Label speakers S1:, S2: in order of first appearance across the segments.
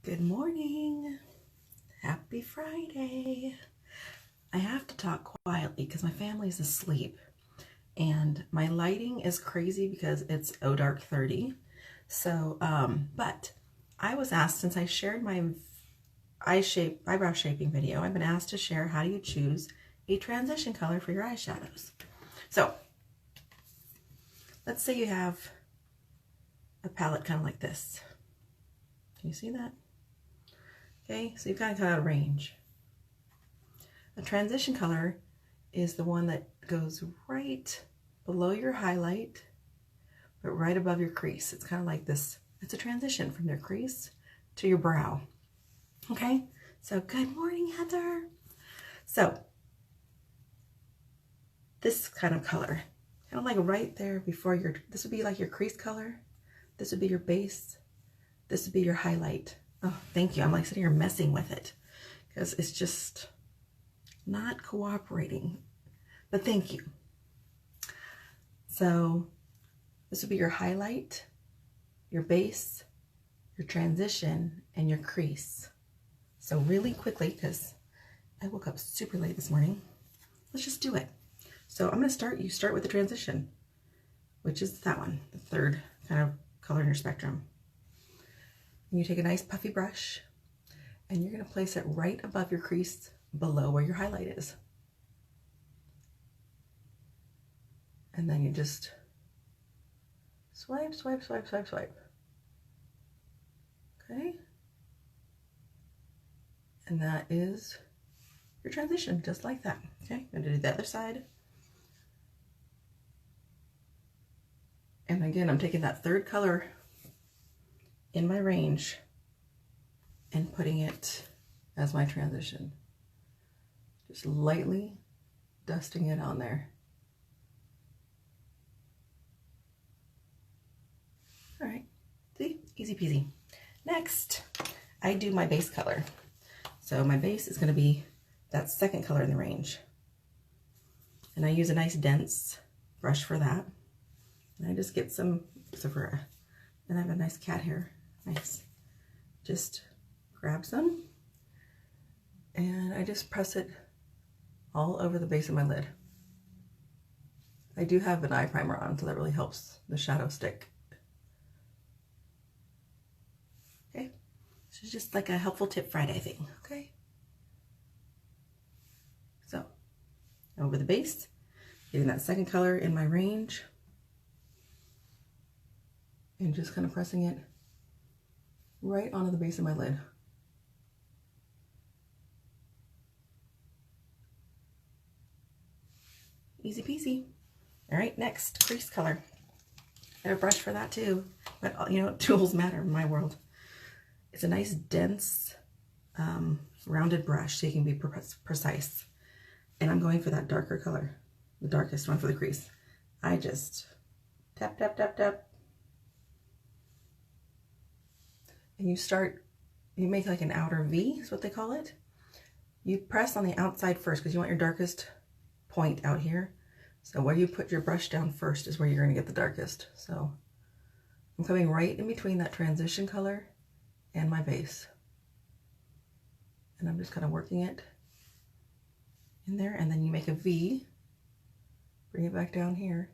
S1: Good morning. Happy Friday. I have to talk quietly because my family's asleep and my lighting is crazy because it's dark 30. So, but I was asked, since I shared my eyebrow shaping video, I've been asked to share how do you choose a transition color for your eyeshadows. So, let's say you have a palette kind of like this. Can you see that? Okay, so you've got a range. A transition color is the one that goes right below your highlight, but right above your crease. It's kind of like this. It's a transition from your crease to your brow. Okay, so good morning, Heather. So this kind of color, kind of like right there before this would be like your crease color. This would be your base. This would be your highlight. Oh, thank you. I'm like sitting here messing with it because it's just not cooperating, but thank you. So this would be your highlight, your base, your transition, and your crease. So really quickly, because I woke up super late this morning, let's just do it. So I'm going to you start with the transition, which is that one, the third kind of color in your spectrum. And you take a nice puffy brush and you're going to place it right above your crease, below where your highlight is. And then you just swipe, swipe, swipe, swipe, swipe. Okay? And that is your transition, just like that. Okay, I'm going to do the other side. And again, I'm taking that third color in my range and putting it as my transition. Just lightly dusting it on there. All right, see, easy peasy. Next, I do my base color. So my base is gonna be that second color in the range. And I use a nice dense brush for that. And I just get some, and I have a nice cat hair, nice. Just grab some, and I just press it all over the base of my lid. I do have an eye primer on, so that really helps the shadow stick. Okay, this is just like a helpful tip Friday thing, okay? So, over the base, getting that second color in my range, and just kind of pressing it right onto the base of my lid. Easy peasy. All right, next, crease color. I have a brush for that too, but you know, tools matter in my world. It's a nice dense rounded brush so you can be precise. And I'm going for that darker color, the darkest one for the crease. I just tap, tap, tap, tap. And you make like an outer V is what they call it. You press on the outside first because you want your darkest point out here. So where you put your brush down first is where you're going to get the darkest. So I'm coming right in between that transition color and my base. And I'm just kind of working it in there, and then you make a V, bring it back down here.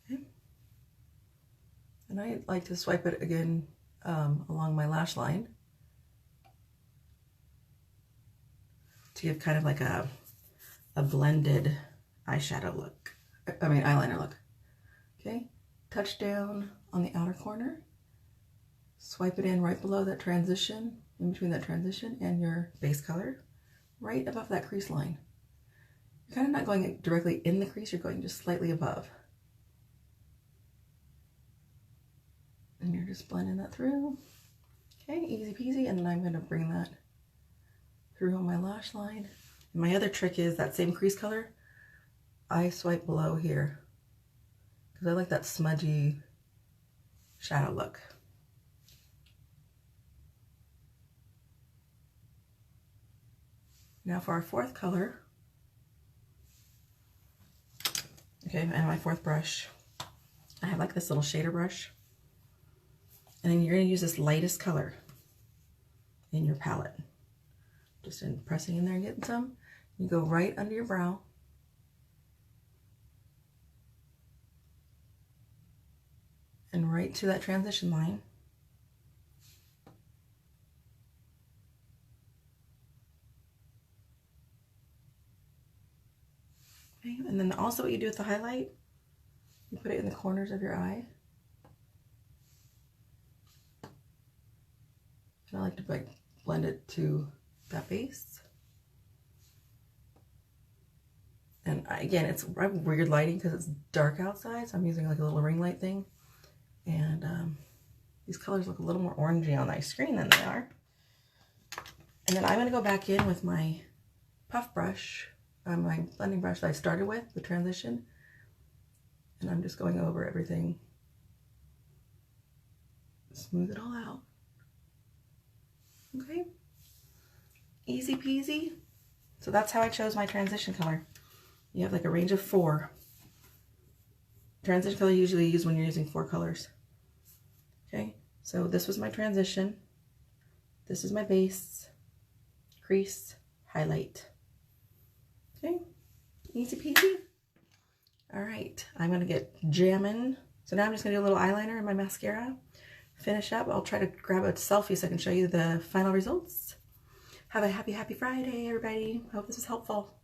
S1: Okay. And I like to swipe it again along my lash line to give kind of like a blended eyeshadow look. Eyeliner look. Okay, touch down on the outer corner, swipe it in right below that transition, in between that transition and your base color, right above that crease line. You're kind of not going directly in the crease, you're going just slightly above. And you're just blending that through. Okay, easy peasy, and then I'm going to bring that through on my lash line. And my other trick is that same crease color, I swipe below here because I like that smudgy shadow look. Now for our fourth color, okay, and my fourth brush, I have like this little shader brush. And then you're going to use this lightest color in your palette. Just pressing in there and getting some. You go right under your brow. And right to that transition line. Okay, and then also what you do with the highlight, you put it in the corners of your eye. And I like to like blend it to that base. And again, it's weird lighting because it's dark outside, so I'm using like a little ring light thing. And these colors look a little more orangey on my screen than they are. And then I'm going to go back in with my puff brush, my blending brush that I started with, the transition. And I'm just going over everything. Smooth it all out. Okay. Easy peasy. So that's how I chose my transition color. You have like a range of 4. Transition color you usually use when you're using 4 colors. Okay, so this was my transition. This is my base, crease, highlight. Okay, easy peasy. All right, I'm gonna get jamming. So now I'm just gonna do a little eyeliner and my mascara. Finish up. I'll try to grab a selfie so I can show you the final results. Have a happy Friday, everybody. I hope this was helpful.